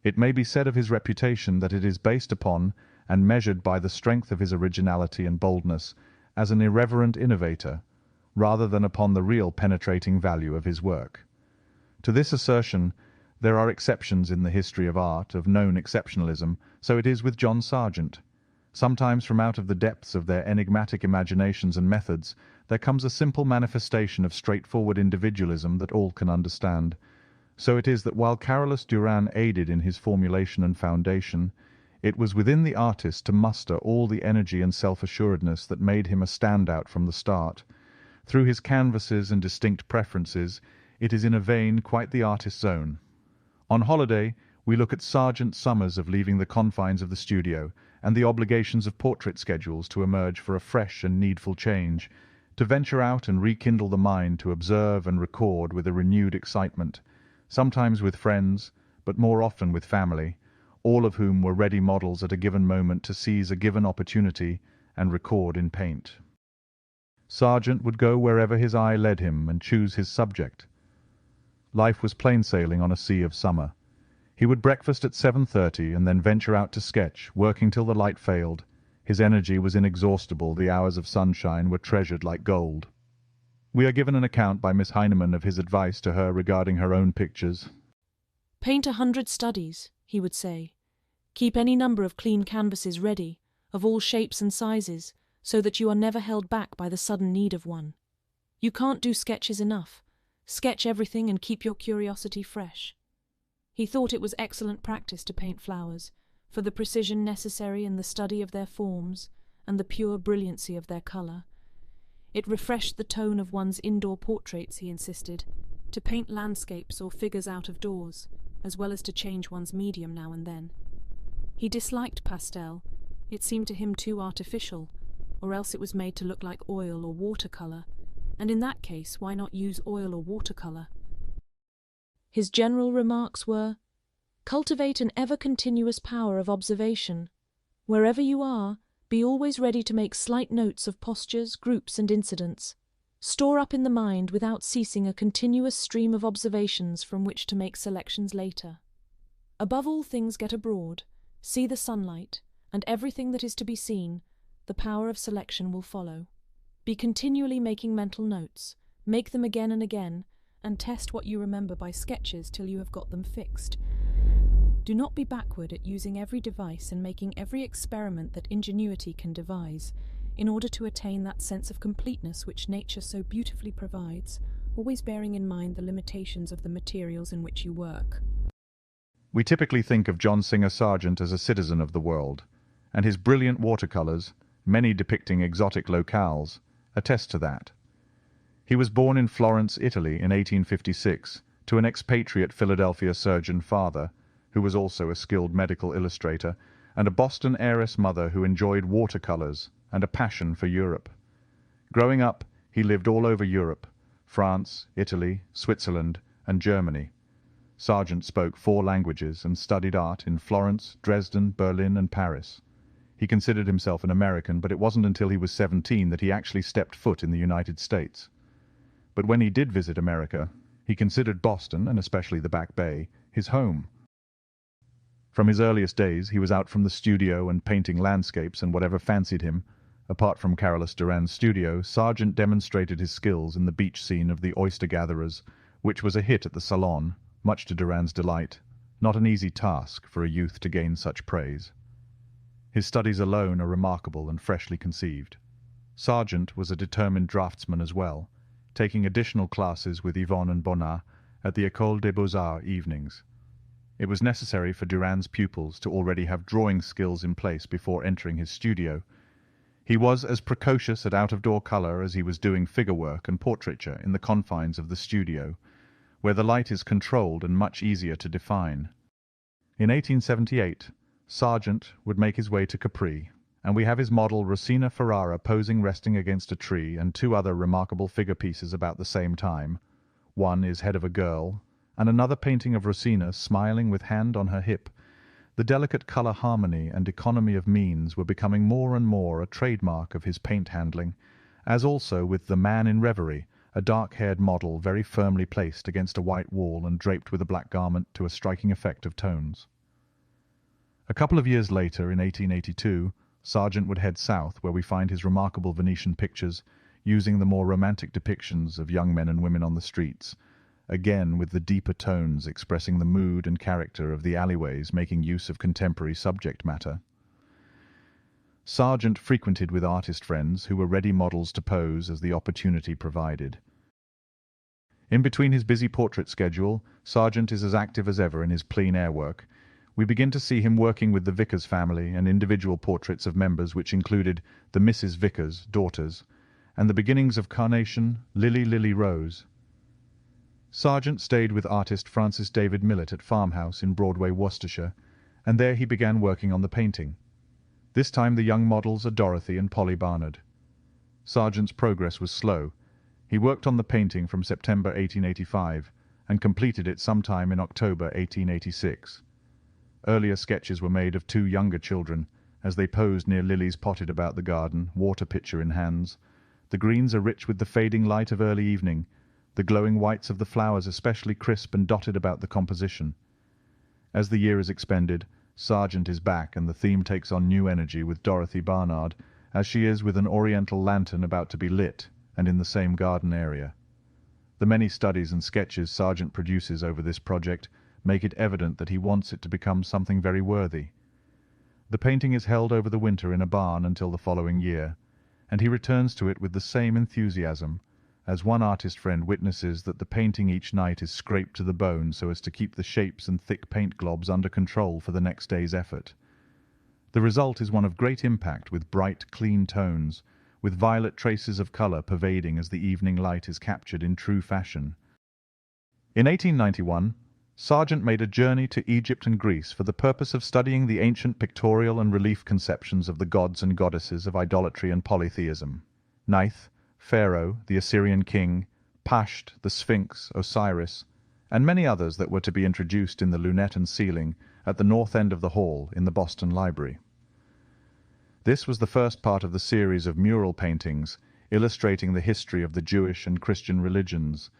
It may be said of his reputation that it is based upon and measured by the strength of his originality and boldness as an irreverent innovator, rather than upon the real penetrating value of his work. To this assertion there are exceptions in the history of art of known exceptionalism, so it is with John Sargent. Sometimes from out of the depths of their enigmatic imaginations and methods there comes a simple manifestation of straightforward individualism that all can understand. So it is that while Carolus Duran aided in his formulation and foundation, it was within the artist to muster all the energy and self-assuredness that made him a standout from the start. Through his canvases and distinct preferences, it is in a vein quite the artist's own. On holiday, we look at Sargent's summers of leaving the confines of the studio and the obligations of portrait schedules to emerge for a fresh and needful change, to venture out and rekindle the mind to observe and record with a renewed excitement, sometimes with friends, but more often with family, all of whom were ready models at a given moment to seize a given opportunity and record in paint. Sargent would go wherever his eye led him and choose his subject. Life was plain sailing on a sea of summer. He would breakfast at 7:30 and then venture out to sketch, working till the light failed. His energy was inexhaustible, the hours of sunshine were treasured like gold. We are given an account by Miss Heinemann of his advice to her regarding her own pictures. "Paint 100 studies," he would say. "Keep any number of clean canvases ready, of all shapes and sizes, so that you are never held back by the sudden need of one. You can't do sketches enough. Sketch everything and keep your curiosity fresh." He thought it was excellent practice to paint flowers, for the precision necessary in the study of their forms and the pure brilliancy of their colour. It refreshed the tone of one's indoor portraits, he insisted, to paint landscapes or figures out of doors, as well as to change one's medium now and then. He disliked pastel. It seemed to him too artificial, or else it was made to look like oil or watercolour, and in that case why not use oil or watercolour? His general remarks were, "Cultivate an ever-continuous power of observation. Wherever you are, be always ready to make slight notes of postures, groups, and incidents. Store up in the mind without ceasing a continuous stream of observations from which to make selections later. Above all things get abroad, see the sunlight, and everything that is to be seen, the power of selection will follow. Be continually making mental notes, make them again and again, and test what you remember by sketches till you have got them fixed. Do not be backward at using every device and making every experiment that ingenuity can devise, in order to attain that sense of completeness which nature so beautifully provides, always bearing in mind the limitations of the materials in which you work." We typically think of John Singer Sargent as a citizen of the world, and his brilliant watercolours, many depicting exotic locales, attest to that. He was born in Florence, Italy, in 1856, to an expatriate Philadelphia surgeon father, who was also a skilled medical illustrator, and a Boston heiress mother who enjoyed watercolours and a passion for Europe. Growing up, he lived all over Europe, France, Italy, Switzerland, and Germany. Sargent spoke 4 languages and studied art in Florence, Dresden, Berlin, and Paris. He considered himself an American, but it wasn't until he was 17 that he actually stepped foot in the United States. But when he did visit America, he considered Boston, and especially the Back Bay, his home. From his earliest days he was out from the studio and painting landscapes and whatever fancied him. Apart from Carolus Duran's studio, Sargent demonstrated his skills in the beach scene of the Oyster Gatherers, which was a hit at the Salon, much to Duran's delight, not an easy task for a youth to gain such praise. His studies alone are remarkable and freshly conceived. Sargent was a determined draftsman as well, taking additional classes with Yvonne and Bonnat at the École des Beaux-Arts evenings. It was necessary for Duran's pupils to already have drawing skills in place before entering his studio. He was as precocious at out-of-door colour as he was doing figure work and portraiture in the confines of the studio, where the light is controlled and much easier to define. In 1878, Sargent would make his way to Capri, and we have his model Rosina Ferrara posing resting against a tree, and 2 other remarkable figure pieces about the same time. One is head of a girl, and another painting of Rosina smiling with hand on her hip. The delicate colour harmony and economy of means were becoming more and more a trademark of his paint handling, as also with the Man in Reverie, a dark-haired model very firmly placed against a white wall and draped with a black garment to a striking effect of tones. A couple of years later, in 1882, Sargent would head south, where we find his remarkable Venetian pictures, using the more romantic depictions of young men and women on the streets, again with the deeper tones expressing the mood and character of the alleyways, making use of contemporary subject matter. Sargent frequented with artist friends who were ready models to pose as the opportunity provided. In between his busy portrait schedule, Sargent is as active as ever in his plein air work. We begin to see him working with the Vickers family and individual portraits of members which included the Mrs. Vickers, daughters, and the beginnings of Carnation Lily Rose. Sargent stayed with artist Francis David Millet at Farmhouse in Broadway, Worcestershire, and there he began working on the painting. This time the young models are Dorothy and Polly Barnard. Sargent's progress was slow. He worked on the painting from September 1885 and completed it sometime in October 1886. Earlier sketches were made of two younger children as they posed near lilies potted about the garden, water pitcher in hands. The greens are rich with the fading light of early evening, the glowing whites of the flowers especially crisp and dotted about the composition. As the year is expended, Sargent is back and the theme takes on new energy with Dorothy Barnard, as she is with an oriental lantern about to be lit, and in the same garden area. The many studies and sketches Sargent produces over this project make it evident that he wants it to become something very worthy. The painting is held over the winter in a barn until the following year, and he returns to it with the same enthusiasm, as one artist friend witnesses that the painting each night is scraped to the bone so as to keep the shapes and thick paint globs under control for the next day's effort. The result is one of great impact, with bright, clean tones, with violet traces of colour pervading as the evening light is captured in true fashion. In 1891, Sargent made a journey to Egypt and Greece for the purpose of studying the ancient pictorial and relief conceptions of the gods and goddesses of idolatry and polytheism. Neith, Pharaoh, the Assyrian king, Pasht, the Sphinx, Osiris, and many others that were to be introduced in the lunette and ceiling at the north end of the hall in the Boston Library. This was the first part of the series of mural paintings illustrating the history of the Jewish and Christian religions.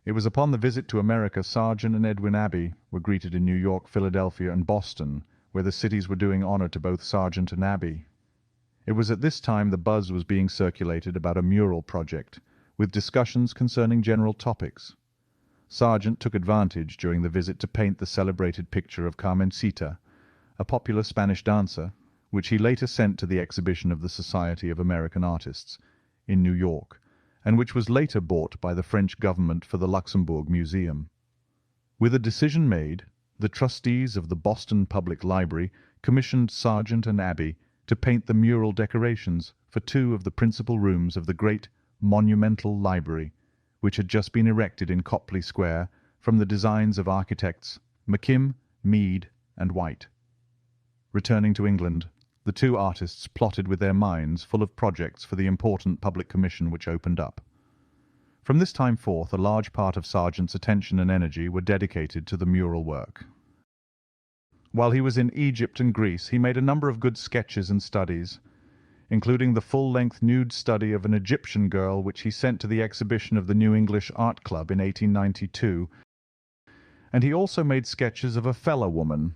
It was upon the visit to America Sargent and Edwin Abbey were greeted in New York, Philadelphia, and Boston, where the cities were doing honor to both Sargent and Abbey. It was at this time the buzz was being circulated about a mural project, with discussions concerning general topics. Sargent took advantage during the visit to paint the celebrated picture of Carmencita, a popular Spanish dancer, which he later sent to the exhibition of the Society of American Artists in New York, and which was later bought by the French government for the Luxembourg Museum. With a decision made, the trustees of the Boston Public Library commissioned Sargent and Abbey to paint the mural decorations for two of the principal rooms of the great monumental library, which had just been erected in Copley Square from the designs of architects McKim, Mead, and White. Returning to England, the two artists plotted with their minds full of projects for the important public commission which opened up. From this time forth, a large part of Sargent's attention and energy were dedicated to the mural work. While he was in Egypt and Greece, he made a number of good sketches and studies, including the full-length nude study of an Egyptian girl which he sent to the exhibition of the New English Art Club in 1892, and he also made sketches of a fellah woman.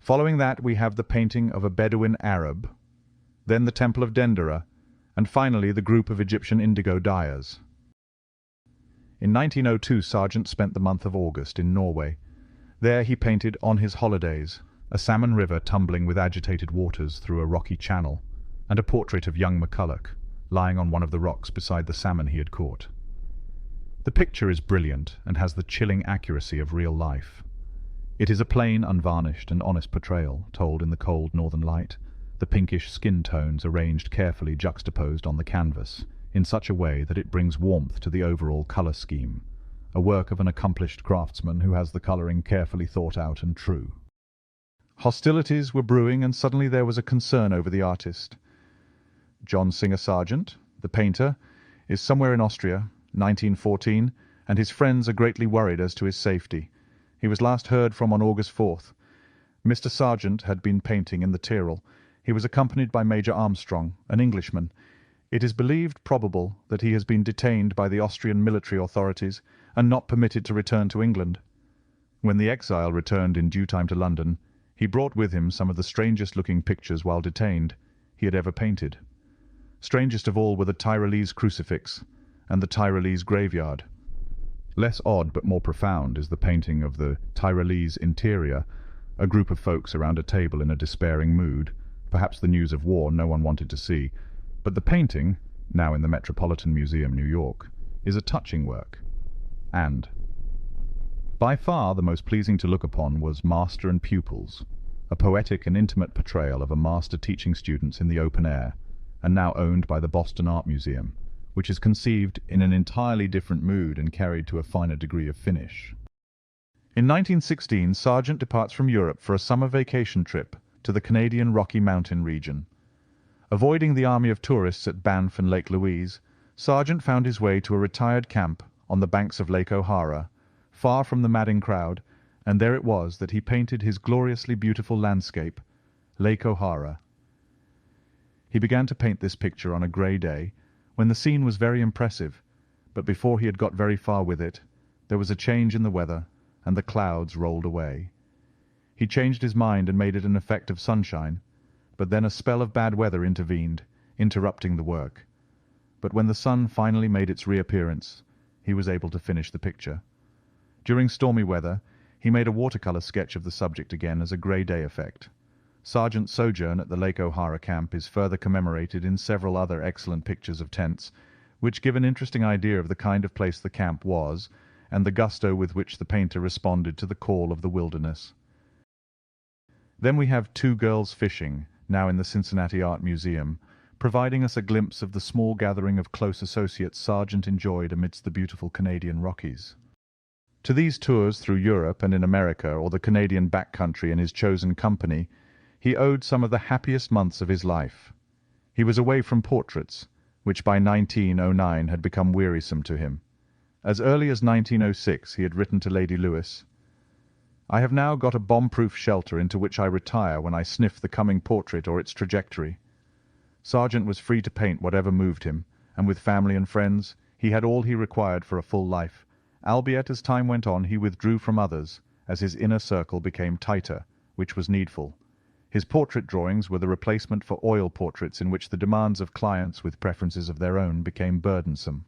Following that we have the painting of a Bedouin Arab, then the Temple of Dendera, and finally the group of Egyptian indigo dyers. In 1902 Sargent spent the month of August in Norway. There he painted On His Holidays, a salmon river tumbling with agitated waters through a rocky channel, and a portrait of young McCulloch, lying on one of the rocks beside the salmon he had caught. The picture is brilliant and has the chilling accuracy of real life. It is a plain, unvarnished and honest portrayal, told in the cold northern light, the pinkish skin tones arranged carefully juxtaposed on the canvas, in such a way that it brings warmth to the overall colour scheme, a work of an accomplished craftsman who has the colouring carefully thought out and true. Hostilities were brewing, and suddenly there was a concern over the artist. John Singer Sargent, the painter, is somewhere in Austria, 1914, and his friends are greatly worried as to his safety. He was last heard from on August 4th. Mr. Sargent had been painting in the Tyrol. He was accompanied by Major Armstrong, an Englishman. It is believed probable that he has been detained by the Austrian military authorities and not permitted to return to England. When the exile returned in due time to London, He brought with him some of the strangest-looking pictures while detained he had ever painted. Strangest of all were the Tyrolese crucifix and the Tyrolese graveyard. Less odd but more profound is the painting of the Tyrolese interior, a group of folks around a table in a despairing mood, perhaps the news of war no one wanted to see. But the painting, now in the Metropolitan Museum, New York, is a touching work. And by far the most pleasing to look upon was Master and Pupils, a poetic and intimate portrayal of a master teaching students in the open air, and now owned by the Boston Art Museum, which is conceived in an entirely different mood and carried to a finer degree of finish. In 1916, Sargent departs from Europe for a summer vacation trip to the Canadian Rocky Mountain region. Avoiding the army of tourists at Banff and Lake Louise, Sargent found his way to a retired camp on the banks of Lake O'Hara, far from the madding crowd, and there it was that he painted his gloriously beautiful landscape, Lake O'Hara. He began to paint this picture on a grey day, when the scene was very impressive, but before he had got very far with it, there was a change in the weather, and the clouds rolled away. He changed his mind and made it an effect of sunshine, but then a spell of bad weather intervened, interrupting the work. But when the sun finally made its reappearance, he was able to finish the picture. During stormy weather, he made a watercolor sketch of the subject again as a grey day effect. Sargent's sojourn at the Lake O'Hara camp is further commemorated in several other excellent pictures of tents, which give an interesting idea of the kind of place the camp was, and the gusto with which the painter responded to the call of the wilderness. Then we have Two Girls Fishing, now in the Cincinnati Art Museum, providing us a glimpse of the small gathering of close associates Sargent enjoyed amidst the beautiful Canadian Rockies. To these tours through Europe and in America, or the Canadian backcountry in his chosen company, he owed some of the happiest months of his life. He was away from portraits, which by 1909 had become wearisome to him. As early as 1906 he had written to Lady Lewis, "I have now got a bomb-proof shelter into which I retire when I sniff the coming portrait or its trajectory." Sargent was free to paint whatever moved him, and with family and friends he had all he required for a full life, albeit as time went on he withdrew from others, as his inner circle became tighter, which was needful. His portrait drawings were the replacement for oil portraits in which the demands of clients with preferences of their own became burdensome.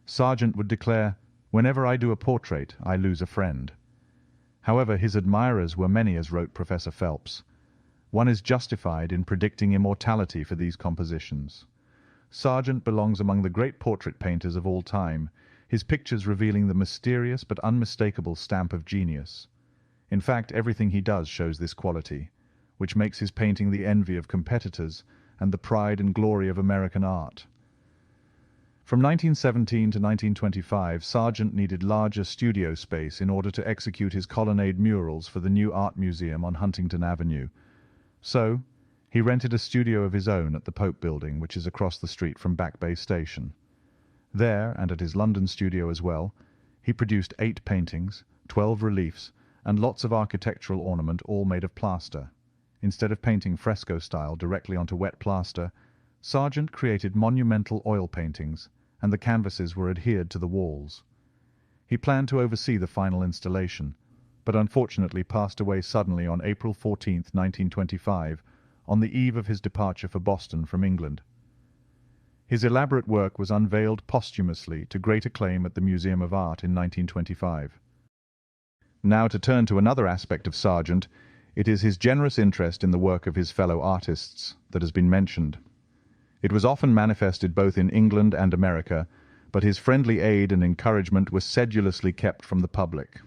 Sargent would declare, "Whenever I do a portrait, I lose a friend." However, his admirers were many, as wrote Professor Phelps. One is justified in predicting immortality for these compositions. Sargent belongs among the great portrait painters of all time, his pictures revealing the mysterious but unmistakable stamp of genius. In fact, everything he does shows this quality, which makes his painting the envy of competitors and the pride and glory of American art. From 1917 to 1925, Sargent needed larger studio space in order to execute his colonnade murals for the new art museum on Huntington Avenue. So, he rented a studio of his own at the Pope Building, which is across the street from Back Bay Station. There, and at his London studio as well, he produced 8 paintings, 12 reliefs, and lots of architectural ornament, all made of plaster. Instead of painting fresco style directly onto wet plaster, Sargent created monumental oil paintings, and the canvases were adhered to the walls. He planned to oversee the final installation, but unfortunately passed away suddenly on April 14, 1925, on the eve of his departure for Boston from England. His elaborate work was unveiled posthumously to great acclaim at the Museum of Art in 1925. Now to turn to another aspect of Sargent, it is his generous interest in the work of his fellow artists that has been mentioned. It was often manifested both in England and America, but his friendly aid and encouragement were sedulously kept from the public.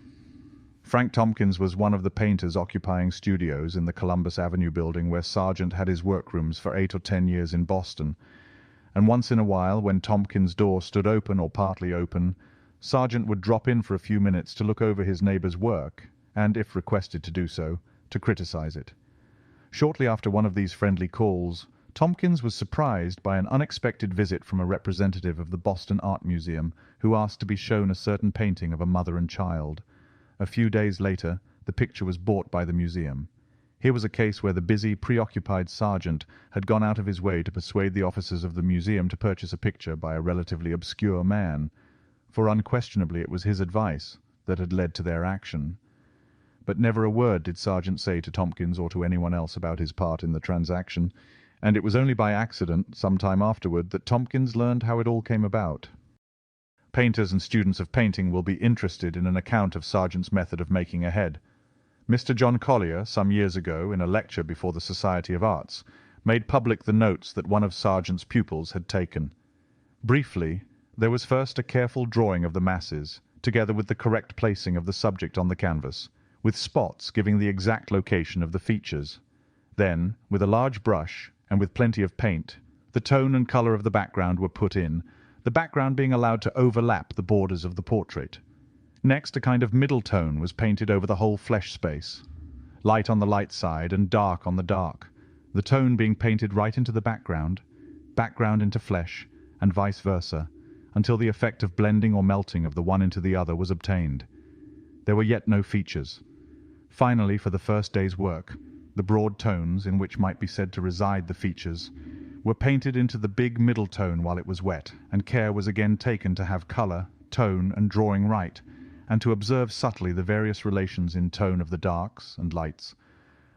Frank Tompkins was one of the painters occupying studios in the Columbus Avenue building where Sargent had his workrooms for 8 or 10 years in Boston, and once in a while, when Tompkins' door stood open or partly open, Sargent would drop in for a few minutes to look over his neighbour's work, and, if requested to do so, to criticize it. Shortly after one of these friendly calls, Tompkins was surprised by an unexpected visit from a representative of the Boston Art Museum, who asked to be shown a certain painting of a mother and child. A few days later, the picture was bought by the museum. Here was a case where the busy, preoccupied Sargent had gone out of his way to persuade the officers of the museum to purchase a picture by a relatively obscure man, for unquestionably it was his advice that had led to their action. but never a word did Sargent say to Tompkins or to anyone else about his part in the transaction, and it was only by accident, some time afterward, that Tompkins learned how it all came about. Painters and students of painting will be interested in an account of Sargent's method of making a head. Mr. John Collier, some years ago, in a lecture before the Society of Arts, made public the notes that one of Sargent's pupils had taken. Briefly, there was first a careful drawing of the masses, together with the correct placing of the subject on the canvas, with spots giving the exact location of the features. Then, with a large brush, and with plenty of paint, the tone and colour of the background were put in, the background being allowed to overlap the borders of the portrait. Next, a kind of middle tone was painted over the whole flesh space, light on the light side and dark on the dark, the tone being painted right into the background, background into flesh, and vice versa, until the effect of blending or melting of the one into the other was obtained. There were yet no features. Finally, for the first day's work, the broad tones, in which might be said to reside the features, were painted into the big middle tone while it was wet, and care was again taken to have colour, tone, and drawing right, and to observe subtly the various relations in tone of the darks and lights.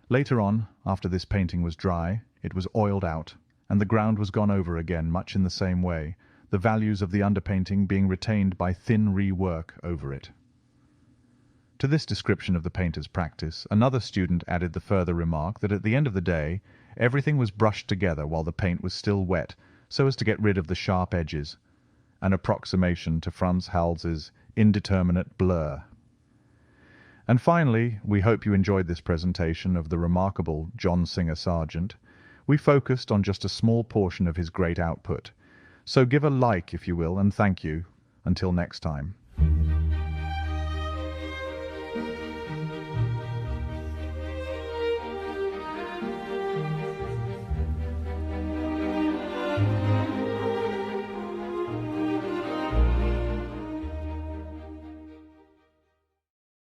Later on, after this painting was dry, it was oiled out, and the ground was gone over again much in the same way, the values of the underpainting being retained by thin rework over it. To this description of the painter's practice, another student added the further remark that at the end of the day everything was brushed together while the paint was still wet, so as to get rid of the sharp edges, an approximation to Frans Hals's indeterminate blur. And finally, we hope you enjoyed this presentation of the remarkable John Singer Sargent. We focused on just a small portion of his great output, so give a like if you will, and thank you. Until next time.